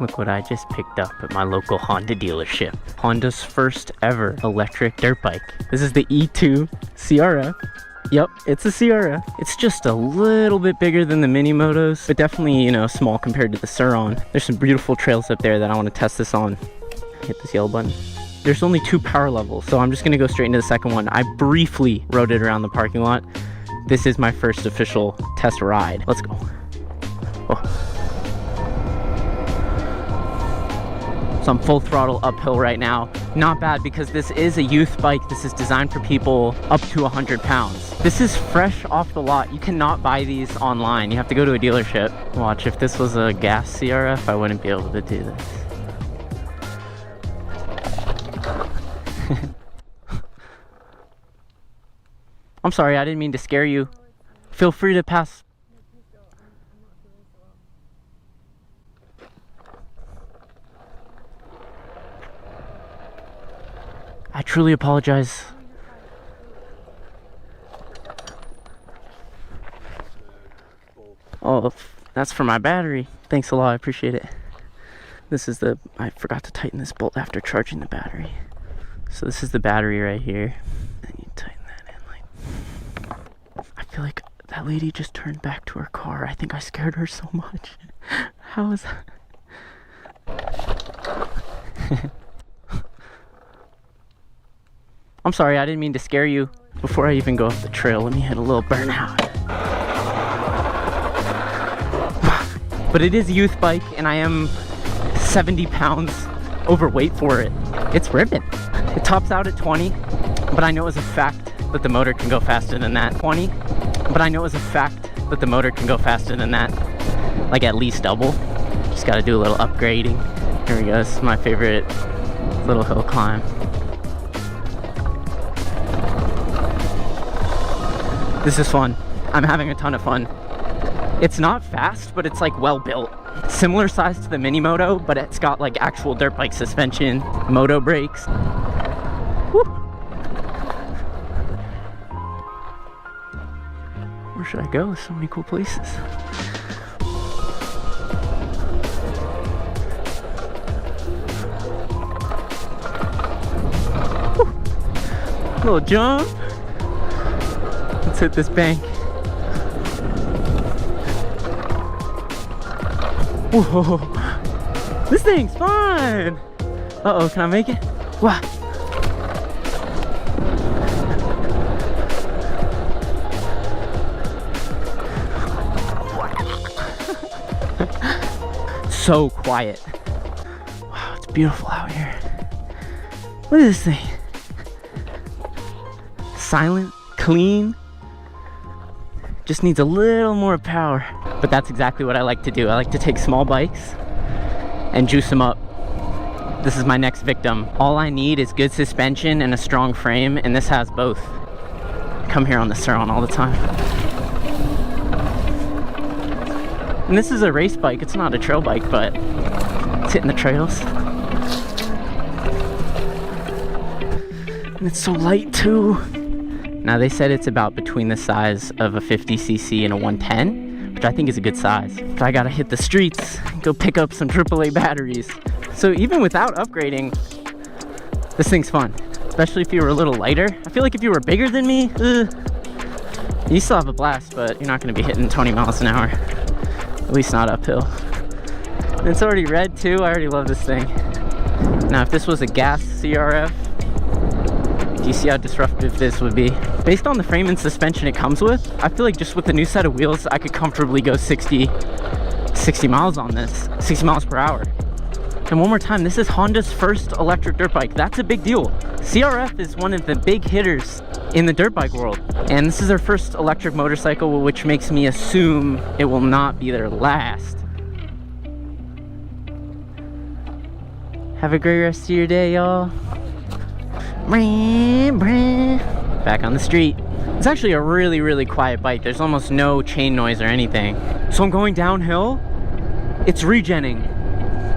Look what I just picked up at my local Honda dealership. Honda's first ever electric dirt bike. This is the E2 CRF. Yep, it's a CRF. It's just a little bit bigger than the mini motos, but definitely, you know, small compared to the Sur Ron. There's some beautiful trails up there that I want to test this on. Hit this yellow button. There's only 2 power levels, so I'm just gonna go straight into the second one. I briefly rode it around the parking lot. This is my first official test ride. Let's go. Oh. So I'm full throttle uphill right now. Not bad because this is a youth bike. This is designed for people up to 100 pounds. This is fresh off the lot. You cannot buy these online. You have to go to a dealership. Watch, if this was a gas CRF, I wouldn't be able to do this. I'm sorry, I didn't mean to scare you. Feel free to pass. I truly apologize. Oh, that's for my battery. Thanks a lot, I appreciate it. This is the, I forgot to tighten this bolt after charging the battery. So this is the battery right here. And you tighten that in like, I feel like that lady just turned back to her car. I think I scared her so much. How is that? I'm sorry, I didn't mean to scare you. Before I even go up the trail, let me hit a little burnout. But it is a youth bike, and I am 70 pounds overweight for it. It's ripping. It tops out at 20, but I know as a fact that the motor can go faster than that. 20, but I know as a fact that the motor can go faster than that. Like at least double. Just gotta do a little upgrading. Here we go, this is my favorite little hill climb. This is fun. I'm having a ton of fun. It's not fast, but it's like well built. Similar size to the mini moto, but it's got like actual dirt bike suspension, moto brakes. Woo. Where should I go? There's so many cool places. Woo. Little jump. Let's hit this bank. Whoa, this thing's fun. Uh-oh, can I make it? Wow. So quiet. Wow, it's beautiful out here. Look at this thing. Silent, clean. Just needs a little more power. But that's exactly what I like to do. I like to take small bikes and juice them up. This is my next victim. All I need is good suspension and a strong frame, and this has both. I come here on the Sur Ron all the time. And this is a race bike. It's not a trail bike, but it's hitting the trails. And it's so light too. Now they said it's about between the size of a 50cc and a 110, which I think is a good size. But I gotta hit the streets, go pick up some AAA batteries. So even without upgrading, this thing's fun, especially if you were a little lighter. I feel like if you were bigger than me, you still have a blast, but you're not gonna be hitting 20 miles an hour, at least not uphill. And it's already red too. I already love this thing. Now if this was a gas CRF, do you see how disruptive this would be? Based on the frame and suspension it comes with, I feel like just with a new set of wheels, I could comfortably go 60 miles on this, 60 miles per hour. And one more time, this is Honda's first electric dirt bike. That's a big deal. CRF is one of the big hitters in the dirt bike world. And this is their first electric motorcycle, which makes me assume it will not be their last. Have a great rest of your day, y'all. Back on the street. It's actually a really, really quiet bike. There's almost no chain noise or anything. So I'm going downhill. It's regenning.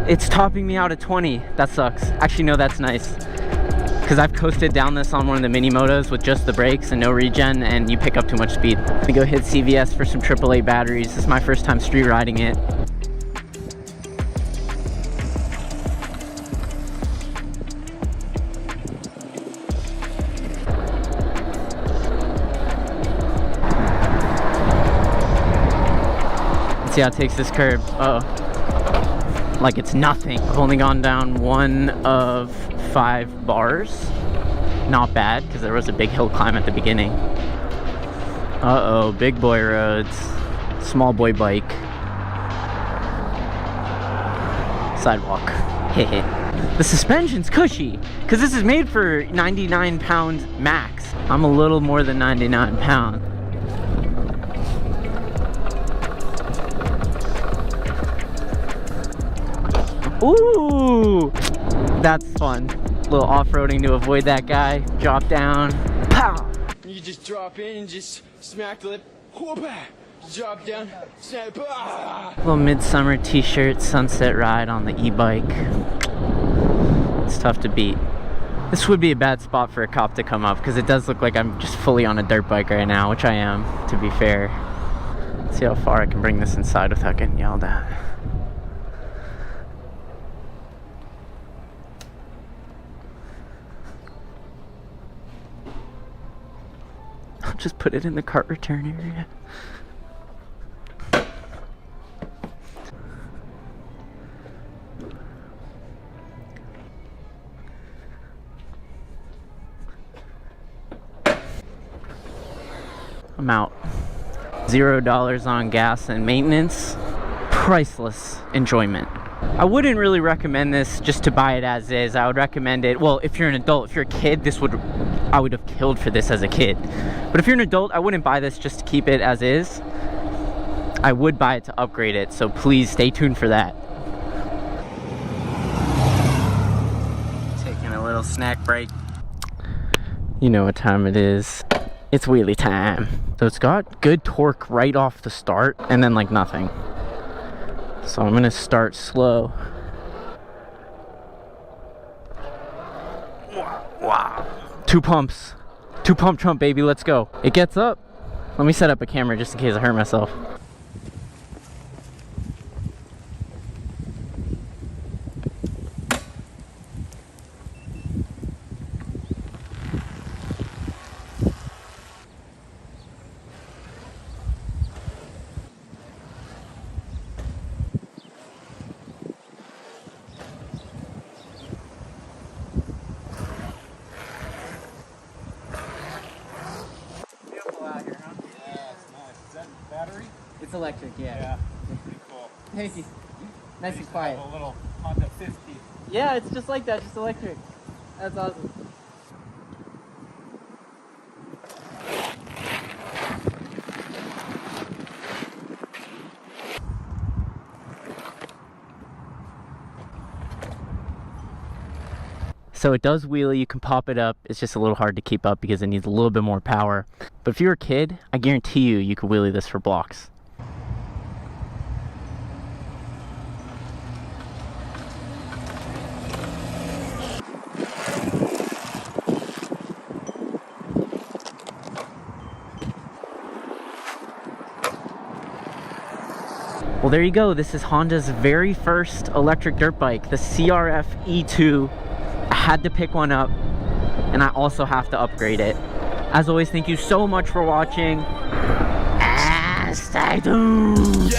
It's topping me out at 20. That sucks. Actually, no, that's nice. Because I've coasted down this on one of the mini motos with just the brakes and no regen, and you pick up too much speed. Let me go hit CVS for some AAA batteries. This is my first time street riding it. Let's see how it takes this curb. Uh-oh. Like it's nothing. I've only gone down 1 of 5 bars. Not bad, because there was a big hill climb at the beginning. Uh-oh, big boy roads. Small boy bike. Sidewalk. Heh. The suspension's cushy, because this is made for 99 pounds max. I'm a little more than 99 pounds. Ooh, that's fun. A little off-roading to avoid that guy. Drop down. Pow! You just drop in and just smack the lip. Whoop-ah! Drop down. Snap. Ah! Little midsummer t-shirt, sunset ride on the e-bike. It's tough to beat. This would be a bad spot for a cop to come up because it does look like I'm just fully on a dirt bike right now, which I am, to be fair. Let's see how far I can bring this inside without getting yelled at. I'll just put it in the cart return area. I'm out. $0 on gas and maintenance. Priceless enjoyment. I wouldn't really recommend this just to buy it as is. I would recommend it, well, if you're an adult. If you're a kid, I would have killed for this as a kid. But if you're an adult, I wouldn't buy this just to keep it as is. I would buy it to upgrade it, so please stay tuned for that. Taking a little snack break. You know what time it is. It's wheelie time. So it's got good torque right off the start and then like nothing. So I'm gonna start slow. Wow. 2 pumps. 2 pump Trump, baby, let's go. It gets up. Let me set up a camera just in case I hurt myself. It's electric, yeah. Yeah, pretty cool. Thank you. Nice and quiet. A little Honda 50. Yeah, it's just like that, just electric. That's awesome. So it does wheelie, you can pop it up. It's just a little hard to keep up because it needs a little bit more power. But if you're a kid, I guarantee you could wheelie this for blocks. Well, there you go. This is Honda's very first electric dirt bike, the CRF-E2. I had to pick one up, and I also have to upgrade it. As always, thank you so much for watching, and stay tuned.